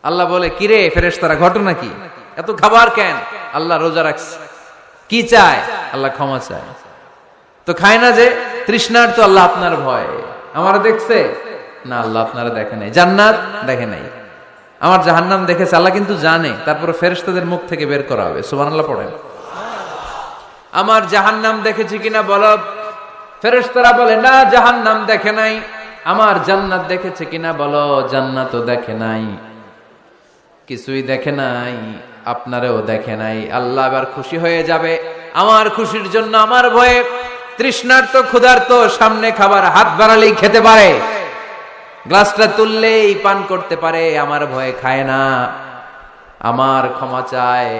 আল্লাহ বলে, কিরে ফেরেশতারা, ঘটনা কি? এত খাবার কেন? আল্লাহ রোজা রাখছে। কি চায়? আল্লাহ ক্ষমা চায়। তো খায় না যে তৃষ্ণার, তো আল্লাহ আপনার ভয়। আমারা দেখছে না, আল্লাহ আপনারা দেখে নাই। জান্নাত দেখে নাই, আমার জাহান্নাম দেখেছে আল্লাহ কিন্তু জানে। তারপরে ফেরেশতাদের মুখ থেকে বের করা হবে। সুবহানাল্লাহ পড়েন। আমার জাহান্নাম দেখেছি কিনা বলো। ফেরেশতারা বলে, না জাহান্নাম দেখে নাই। আমার জান্নাত দেখেছে কিনা বলো। জান্নাতও দেখে নাই, কিছুই দেখে নাই, আপনারেও দেখে নাই। আল্লাহ এবার খুশি হয়ে যাবে। আমার খুশির জন্য আমার ভয়ে তৃষ্ণার্ত ক্ষুধার্ত সামনে খাবার হাত বাড়ালেই খেতে পারে, গ্লাসটা তুললেই পান করতে পারে, আমার ভয়ে খায় না। আমার ক্ষমা চায়,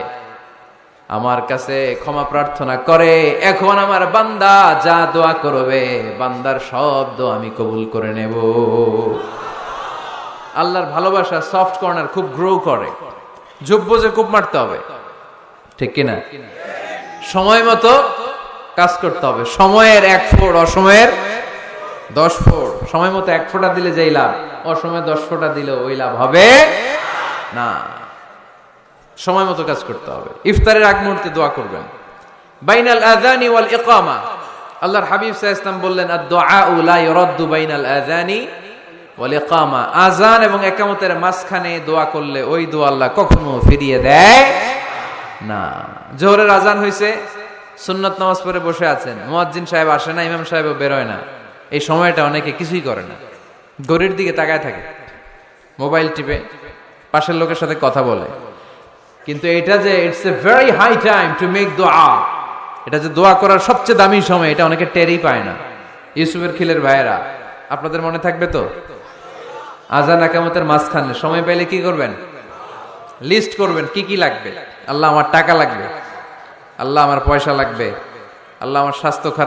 আমার কাছে ক্ষমা প্রার্থনা করে। এখন আমার বান্দা যা দোয়া করবে, বান্দার সব দোয়া আমি কবুল করে নেব। আল্লাহর ভালোবাসা সফট কর্নার খুব গ্রো করে। যোগ্য যে কূপ মারতে হবে, ঠিক কিনা? সময় মতো কাজ করতে হবে। সময়ের 1 ফোঁট, অসময়ের 10 ফোঁট। সময় মতো 1 ফোঁটা দিলে যেই লাভ, অসময়ে 10 ফোঁটা দিলে ওই লাভ হবে না। সময় মতো কাজ করতে হবে। ইফতারের আগ মুহূর্তে দোয়া করবেন। বাইনাল আযানি ওয়াল ইকামা, আল্লাহর হাবিব সাল্লাল্লাহু আলাইহি ওয়াসাল্লাম বললেন, আদ-দুআউ লা ইউরাদ্দু বাইনাল আযানি ওয়াল ইকামা। আযান এবং ইকামতের মাঝখানে দোয়া করলে ওই দোয়া আল্লাহ কখনো ফিরিয়ে দেয় না। জোহরের আযান হইছে, সুন্নাত নামাজ পড়ে বসে আছেন, মুয়াজ্জিন সাহেব আসে না, ইমাম সাহেবও বেরোয় না। এই সময়টা অনেকে কিছুই করে না, ঘড়ির দিকে তাকায় থাকে, মোবাইল টিপে, পাশের লোকের সাথে কথা বলে। কিন্তু এটা যে it's a very high time to make দোয়া, এটা যে দোয়া করার সবচেয়ে দামি সময়, এটা অনেকে টেরই পায় না। ইউসুফের খিলের ভাইয়েরা, আপনাদের মনে থাকবে তো? আযান ইকামতের মাঝখানে সময় পাইলে কি করবেন? লিস্ট করবেন কি কি লাগবে। আল্লাহ আমার টাকা লাগবে, আল্লাহ আমার পয়সা লাগবে, আল্লাহ আমার স্বাস্থ্য খারাপ।